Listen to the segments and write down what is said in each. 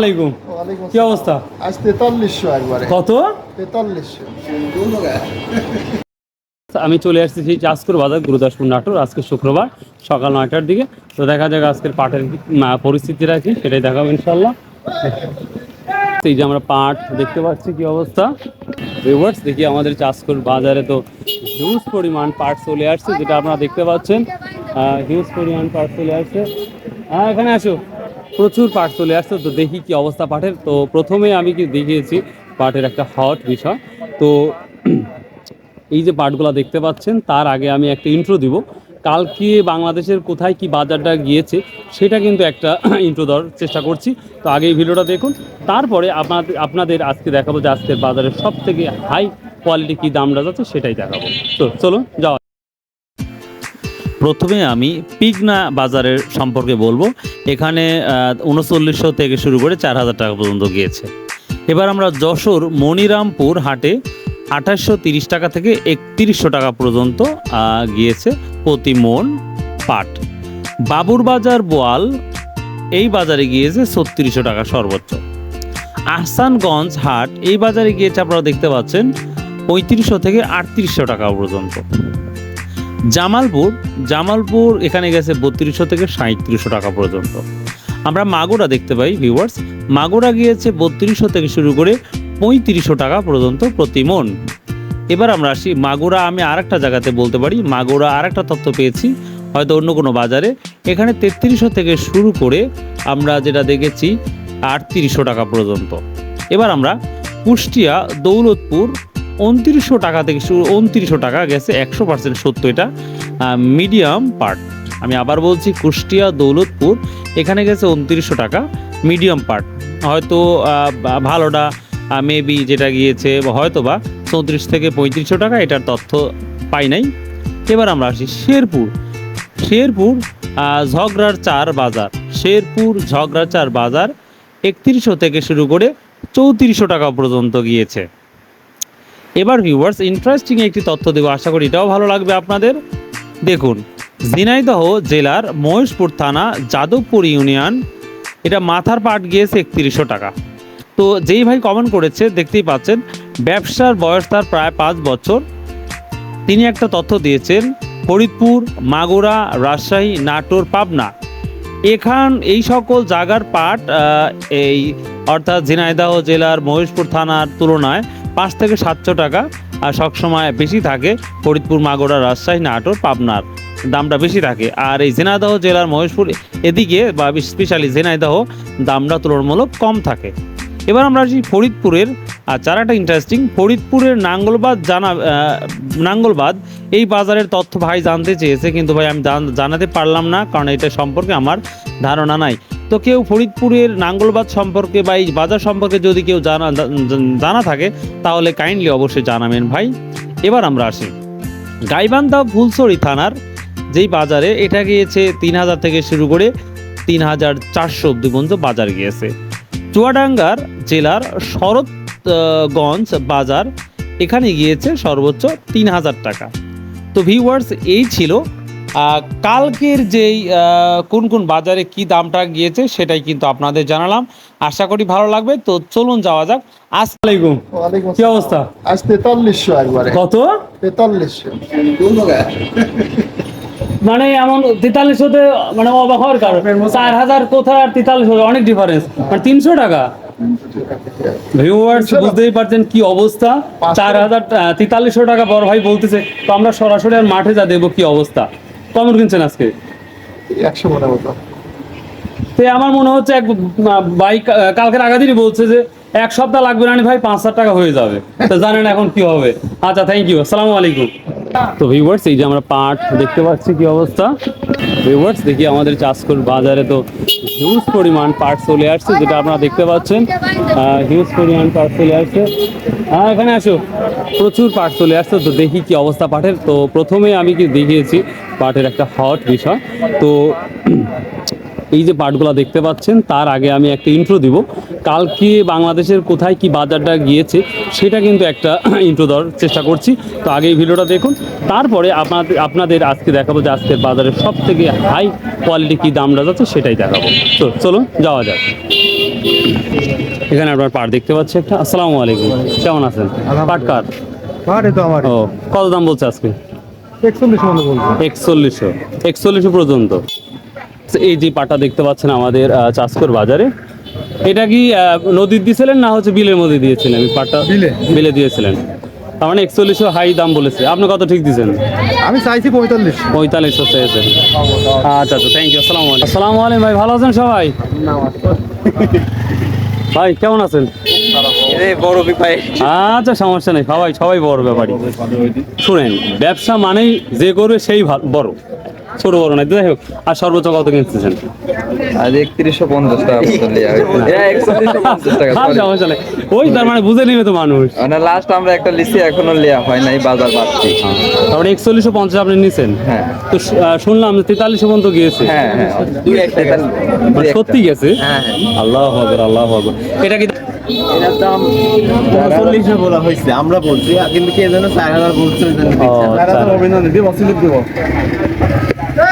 আলাইকুম। কি অবস্থা? আজ 4300 একবারে। কত? 4300। আমি চলে আসছি সেই চাঁদপুর বাজার, গুরুদাসপুর, নাটোর। আজকে শুক্রবার সকাল 9টার দিকে। তো দেখা যাক আজকের পাটের পরিস্থিতিটা কি, সেটাই দেখাবো ইনশাল্লাহ। এই যে আমরা পাট দেখতে পাচ্ছি, কি অবস্থা ভিউয়ার্স। দেখি আমাদের চাঁদপুর বাজারে তো হিউজ পরিমাণ পাট চলে আসছে, যেটা আপনারা দেখতে পাচ্ছেন। হিউজ পরিমাণ পাট চলে আসছে। এখানে আসো, প্রচুর পাট চলে আসছে। তো দেখি কি অবস্থা পাটের। তো প্রথমে আমি কি দেখিয়েছি পাটের একটা হট বিষয়। তো এই যে পাটগুলা দেখতে পাচ্ছেন, তার আগে আমি একটা ইন্ট্রো দিব। কালকে বাংলাদেশের কোথায় কি বাজারটা গিয়েছে সেটা কিন্তু একটা ইন্ট্রো দেওয়ার চেষ্টা করছি। তো আগে এই ভিডিওটা দেখুন, তারপরে আপনাদের আজকে দেখাবো যে আজকের বাজারের সব থেকে হাই কোয়ালিটি কী দামটা যাচ্ছে সেটাই দেখাবো। তো চলো যাওয়া। প্রথমে আমি পিগনা বাজারের সম্পর্কে বলবো। এখানে 3900 থেকে শুরু করে 4000 টাকা পর্যন্ত গিয়েছে। এবার আমরা যশোর মনিরামপুর হাটে 2830 টাকা থেকে 3100 টাকা পর্যন্ত গিয়েছে প্রতি মন পাট। বাবুর বাজার বোয়াল, এই বাজারে গিয়েছে 3600 টাকা সর্বোচ্চ। আহসানগঞ্জ হাট, এই বাজারে গিয়েছে আপনারা দেখতে পাচ্ছেন 3500 থেকে 3800 টাকা পর্যন্ত। জামালপুর এখানে গেছে 3200 থেকে 3700 টাকা পর্যন্ত। আমরা মাগুরা দেখতে পাই ভিউয়ার্স, মাগুরা গিয়েছে 3200 থেকে শুরু করে 3500 টাকা পর্যন্ত প্রতি মন। এবার আমরা আসি মাগুরা। আমি আরেকটা জায়গাতে বলতে পারি, মাগুরা আরেকটা তথ্য পেয়েছি হয়তো অন্য কোনো বাজারে, এখানে 3300 থেকে শুরু করে আমরা যেটা দেখেছি 3800 টাকা পর্যন্ত। এবার আমরা কুষ্টিয়া দৌলতপুর 2900 টাকা থেকে শুরু, 2900 টাকা গেছে 100% সত্য, এটা মিডিয়াম পার্ট। আমি আবার বলছি, কুষ্টিয়া দৌলতপুর এখানে গেছে 2900 টাকা মিডিয়াম পার্ট। হয়তো ভালোটা মেবি যেটা গিয়েছে হয়তো বা 34 থেকে 3500 টাকা, এটার তথ্য পাই নাই। এবার আমরা আসি শেরপুর ঝগড়ার বাজার। শেরপুর ঝগড়ার বাজার 3100 থেকে শুরু করে 3400 টাকা পর্যন্ত গিয়েছে। এবার ভিউয়ার্স ইন্টারেস্টিং একটি তথ্য দেবো, আশা করি এটাও ভালো লাগবে আপনাদের। দেখুন, ঝিনাইদহ জেলার মহেশপুর থানা যাদবপুর ইউনিয়ন, এটা মাথার পাট গিয়েছে 3100 টাকা। তো যেই ভাই কমেন্ট করেছে দেখতেই পাচ্ছেন, ব্যবসার বয়স তার প্রায় 5 বছর। তিনি একটা তথ্য দিয়েছেন ফরিদপুর, মাগুরা, রাজশাহী, নাটোর, পাবনা, এই সকল জায়গার পাট এই অর্থাৎ ঝিনাইদহ জেলার মহেশপুর থানার তুলনায় 5 থেকে 700 টাকা আর সবসময় বেশি থাকে। ফরিদপুর, মাগুরা, রাজশাহী, নাটোর, পাবনার দামটা বেশি থাকে। আর এই ঝিনাইদহ জেলার মহেশপুর এদিকে বা স্পেশালি ঝিনাইদহ দামটা তুলনামূলক কম থাকে। এবার আমরা আসি ফরিদপুরের। আর চারাটা ইন্টারেস্টিং, ফরিদপুরের নাঙ্গলবাদ এই বাজারের তথ্য ভাই জানতে চেয়েছে, কিন্তু ভাই আমি জানাতে পারলাম না, কারণ এটা সম্পর্কে আমার ধারণা নাই। তো কেউ ফরিদপুরের নাঙ্গলবাদ সম্পর্কে বা এই বাজার সম্পর্কে যদি কেউ জানা থাকে তাহলে কাইন্ডলি অবশ্যই জানাবেন ভাই। এবার আমরা আসি গাইবান্ধা ফুলছড়ি থানার যেই বাজারে, এটা গিয়েছে 3000 থেকে শুরু করে 3400 অব্দি পর্যন্ত বাজার গিয়েছে। চুয়াডাঙ্গার জেলার শরৎগঞ্জ বাজার, এখানে গিয়েছে সর্বোচ্চ 3000 টাকা। তো ভিউয়ার্স এই ছিল কালকের যেই কোন কোন বাজারে কি দামটা গিয়েছে সেটাই কিন্তু আপনাদের জানালাম, আশা করি ভালো লাগবে। তো চলুন যাওয়া যাক। আসসালামু আলাইকুম। কি অবস্থা? আজ 4300 একবারে। কত? 4300। মানে এমন 4300তে মানে অবাক হওয়ার কারণ 4000 কোথায় আর 4300 অনেক ডিফারেন্স, মানে 300 টাকা। ভিউয়ার্স বুঝতেই পারছেন কি অবস্থা। 4300 টাকা বড় ভাই বলতেছে। তো আমরা সরাসরি আর মাঠে যা দেবো কি অবস্থা। কেমন কিনছেন আজকে? 100 মনের মতো। তো আমার মনে হচ্ছে এক বাইক কালকের আগা দিনই বলছে যে 1 সপ্তাহ লাগবে না ভাই, 5,000 টাকা হয়ে যাবে। তো জানেন এখন কি হবে। আচ্ছা, থ্যাংক ইউ, আসসালামু আলাইকুম। তো ভিউয়ার্স এই যে আমরা পাট দেখতে পাচ্ছি, কি অবস্থা ভিউয়ার্স। দেখি আমাদের চাঁদপুর বাজারে তো হিউজ পরিমাণ পাট চলে আসছে, যেটা আপনারা দেখতে পাচ্ছেন। হিউজ পরিমাণ পাট চলে আসছে। এখানে আসো, প্রচুর পাট চলে আসছে। তো দেখি কি অবস্থা পাটের। তো প্রথমে আমি কি দেখিয়েছি পাটের একটা হট বিষয়। তো এই যে পাটগুলো দেখতে পাচ্ছেন, তার আগে আমি একটা ইন্ট্রো দিব। কালকে বাংলাদেশের কোথায় কি বাজারটা গিয়েছে সেটা কিন্তু একটা ইন্ট্রো দেওয়ার চেষ্টা করছি। তো আগে এই ভিডিওটা দেখুন, তারপরে আপনাদের আজকে দেখাবো যে আজকের বাজারের সব থেকে হাই কোয়ালিটি কী দামটা যাচ্ছে সেটাই দেখাবো। তো চলুন যাওয়া যাক। এখানে আপনার পাট দেখতে পাচ্ছি একটা। আসসালামু আলাইকুম, কেমন আছেন? পাট কার? তো আমার ও, কত দাম বলছে আজকে? 41 মনে বলবো। 4100 পর্যন্ত। তো এই যে পাটা দেখতে পাচ্ছেন আমাদের চাষকর বাজারে, এটা কি নদীর দিয়েছিলেন না হচ্ছে বিলের মধ্যে দিয়েছিলেন? আমি পাটটা বিলে দিয়েছিলেন, তার মানে 4100 হাই দাম বলেছে। আপনি কত ঠিক দিয়েছেন? আমি চাইছি 45। 4500 চেয়েছেন। আচ্ছা আচ্ছা, থ্যাংক ইউ। আসসালামু আলাইকুম ভাই, ভালো আছেন সবাই? ভাই কেমন আছেন? বড় ভাই, আচ্ছা, সমস্যা নেই, সবাই বড় ব্যাপারই। শুনেন, ব্যবসা মানেই যে করবে সেই বড়, ছোট বড় নাই, যাই হোক। আর সর্বোচ্চ কত কিনতেছেন? আজ 3150 টাকা মতন লিয়া হয়েছে। 4150 টাকা, আর সমস্যা নেই, ওই তার মানে বুঝে নিবে তো মানুষ। মানে লাস্ট আমরা একটা লিসি এখনো লিয়া হয় নাই, বাজার বাড়তি। তারপরে 4150 আপনি নিছেন। হ্যাঁ তো শুনলাম যে 4300 পর্যন্ত গিয়েছে। হ্যাঁ হ্যাঁ, দুই একটা মানে সত্যি গেছে? হ্যাঁ হ্যাঁ। আল্লাহু আকবার, আল্লাহু আকবার। এটা কি এটার দাম 39 বলা হয়েছে, আমরা বলছি কিন্তু কে যেন 4000 বলছে, ওই জন্য ও, আচ্ছা। অভিনন্দন দিব, অসিলিপ দিব।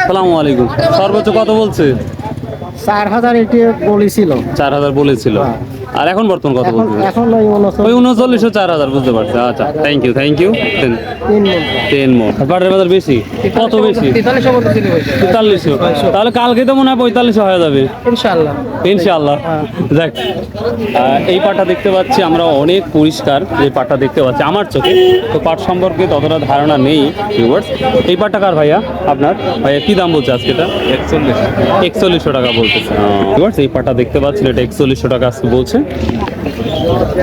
আসসালামু আলাইকুম। সর্বোচ্চ কত বলছে? 4000 এটি বলেছিল। 4000 বলেছিল, আর এখন বর্তমান কত বলছে? এখন ওই ওই 3900 4000 বুঝতে পারছি। আচ্ছা, থ্যাংক ইউ। 10 মোট। পাটের বাজার বেশি? কত বেশি? 4300। তাহলে কালকে তো মনে হয় 4500 হয়ে যাবে ইনশাআল্লাহ। ইনশাআল্লাহ। যাক, এই পাটটা দেখতে পাচ্ছি আমরা অনেক পরিষ্কার। এই পাটটা দেখতে পাচ্ছি আমার চোখে, তো পাট সম্পর্কে ততটা ধারণা নেই ভিউয়ার্স। এই পাটটা কার ভাইয়া? আপনার ভাইয়া কি দাম বলছে আজকে? এটা 4100 টাকা বলতেছে ভিউয়ার্স। এই পাটটা দেখতে পাচ্ছি, এটা 4100 টাকা আজকে বলছে।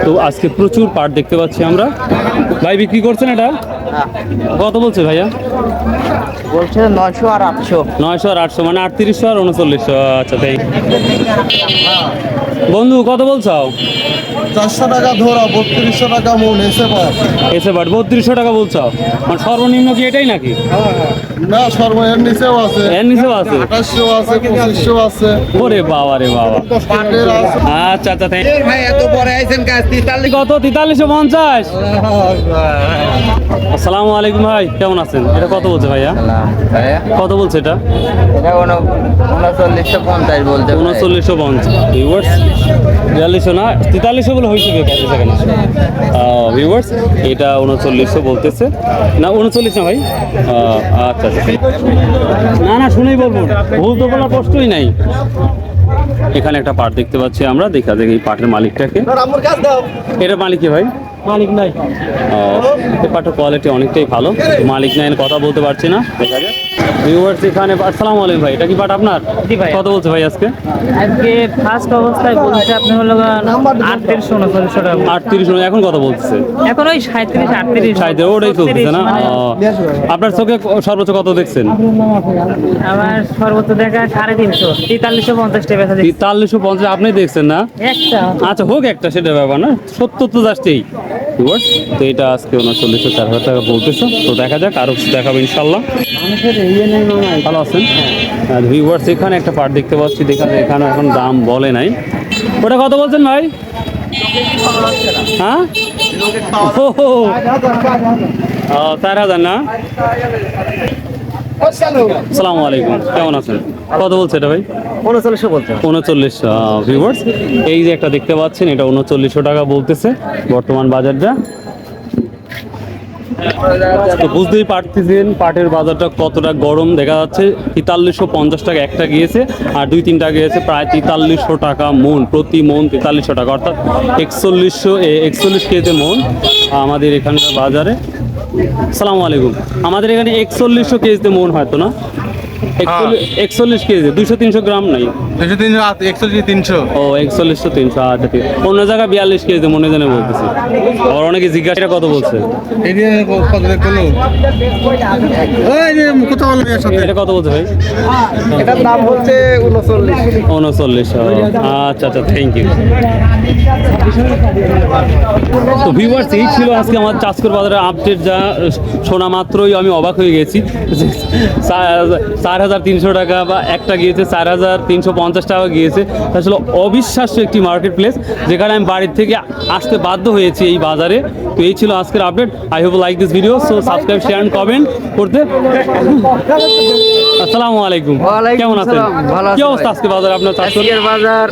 তো আজকে প্রচুর পাট দেখতে পাচ্ছি আমরা। ভাই বিক্রি করছেন এটা? কত বলছে ভাইয়া? বলছে 900 আর 800। 900 আর 800, মানে 3800 আর 3900। আচ্ছা, তাই বন্ধু কত বলছো? 400 টাকা ধরা, 3200 টাকা মন এসে পার। এসে বাট 3200 টাকা বলছো, মানে সর্বনিম্ন কি এটাই নাকি? না, সর্বয়ের নিচেও আছে, এর নিচেও আছে? 2800 আছে, 2500 আছে। ওরে বাবা রে বাবা। পাটের আছে। আচ্ছা আচ্ছা, থ্যাংক ভাই এত পরে আইছেন কাজ 43 কত? 4350। আসসালামু আলাইকুম ভাই, কেমন আছেন? এটা কত বলছে ভাইয়া? ভাইয়া, কত বলছে এটা? এটা 3950 বলতে। 3950 ভিউয়ার্স। 4200 না, 4300 বলে হয়েছে সেখানে ভিউয়ার্স। এটা 3900 বলতেছে না, 39 না ভাই। আচ্ছা আচ্ছা, না শুনেই বলবো, ভুল তো বলার কষ্টই নাই। এখানে একটা পাট দেখতে পাচ্ছি আমরা, দেখা যাক এই পাটের মালিকটাকে। এটা মালিক কি ভাই? মালিক নাই। এই পাটের কোয়ালিটি অনেকটাই ভালো, মালিক নাই কথা বলতে পারছি না, দেখা যাক। ভিউয়ার্স এখানে, আসসালামু আলাইকুম ভাই, এটা কি পাট আপনার? জি ভাই। কত বলছে ভাই আজকে? আজকে ফার্স্ট অবস্থায় বলছে আপনি হলো 3800 টাকা। 3800, এখন কত বলতেছে? এখন ওই 37 38 সাইডে ওটাই চলতেছে না? মানে আপনার চোখে সর্বোচ্চ কত দেখছেন? আমার সর্বোচ্চ দেখা 350 4350 টাকা বেচা দিচ্ছি 4350 আপনি দেখছেন না? একটা। আচ্ছা হোক একটা, সেটা ব্যাপার না, 70 তো যাচ্ছেই। তো এটা আজকে 3900 4000 টাকা বলতেছে। তো দেখা যাক, আরো দেখাবো ইনশাল্লাহ। মানুষের ইয়ে নেই মামা। ভালো আছেন? ভিউয়ার্স এখানে একটা পাট দেখতে পাচ্ছি, এখানে এখন দাম বলে নাই। ওটা কত বলছেন ভাই? হ্যাঁ, ও 4000 না? আসসালামু আলাইকুম, কেমন আছেন? কত বলছে এটা ভাই? 3900 বলছে। 3900 ভিউয়ার্স। এই যে একটা দেখতে পাচ্ছেন, এটা 3900 টাকা বলতেছে বর্তমান বাজারটা। তো বুঝতেই পারতেছেন পাটের বাজারটা কতটা গরম। দেখা যাচ্ছে 4350 টাকা একটা গিয়েছে, আর 2-3টা গিয়েছে প্রায় 4300 টাকা মন, প্রতি মন 4300 টাকা, অর্থাৎ 41 কেজিতে মন আমাদের এখানকার বাজারে। আসসালামু আলাইকুম, আমাদের এখানে 4100 কেজিতে মন হয়তো না? 41 কেজি, 200-300 গ্রাম নাই। 300 ও 4100 300, আচ্ছা ঠিক। অন্য জায়গায় 42 কেজি মনে জানে বলতেছি। আবার অনেকে জিজ্ঞাসা, এটা কত বলছে? এটা কত বলছে ভাই? এটার দাম হচ্ছে 39। 39। আচ্ছা আচ্ছা, থ্যাংক ইউ। তো ভিউয়ার্স, এই ছিল আজকে আমার চাষকর বাজারের আপডেট। যা শোনা মাত্রই আমি অবাক হয়ে গেছি যে 4300 টাকা বা একটা গিয়েছে 4350 টাকা গিয়েছে। আসলে অবিশ্বাস্য একটি মার্কেট প্লেস, যেখানে আমি বাড়ির থেকে আসতে বাধ্য হয়েছি এই বাজারে। তো এই ছিল আজকের update. I hope like this video, so subscribe, share and comment করতে। আসসালামু আলাইকুম, ওয়ালাইকুম কেমন আছেন? আসসালাম, ভালো আছি কি অবস্থা আজকে বাজারে আপনার চাষ করে? আজকের বাজার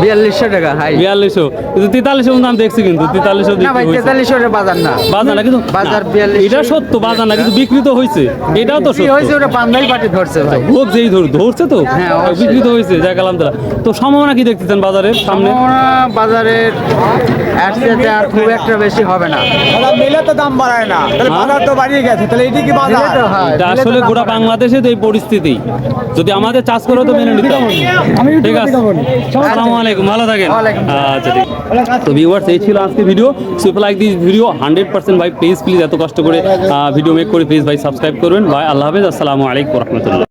4200 টাকা হাই 4200, কিন্তু 4300 দাম দেখছি, কিন্তু 4300 না ভাই, 4300 এর বাজার না, বাজার না, কিন্তু বাজার না, 4200 এটা সত্য বাজার না, কিন্তু বিক্রি তো হয়েছে, এটাও তো কি হয়েছে সত্য। ওটা পান্দাই পাটি ধরছে ভাই। ভোগ যেই ধরছে তো, হ্যাঁ, অবশ্যই। বিক্রি তো হয়েছে, যাক আলহামদুলিল্লাহ। তো সম্ভাবনা কি দেখতেছেন বাজারের সামনে? সম্ভাবনা বাজারের একসাথে আর খুব একটা বেশি হবে না। মিলে তো দাম বাড়ায় না, তাহলে হ্যাঁ? বাজার তো বাড়িয়ে গেছে, তাহলে এটি কি বাজার? মিলে তো হয়, এটা মিলে তো আসলে দাম গোটা বাড়ায়। বাংলাদেশে তো এই পরিস্থিতি, যদি আমাদের চাষ করে তো মেনে নিতে হবে। ঠিক আছে, আসসালামু আলাইকুম, ভালো থাকেন। ওয়ালাইকুম আচ্ছা ঠিক। তো ভিউয়ার্স, এই ছিল আজকে video. So if like this video 100% ভাই প্লিজ এত কষ্ট করে ভিডিও মেক করে প্লিজ ভাই সাবস্ক্রাইব করবেন ভাই। আল্লাহ হাফেজ, আসসালামু আলাইকুম রহমতুল্লাহ।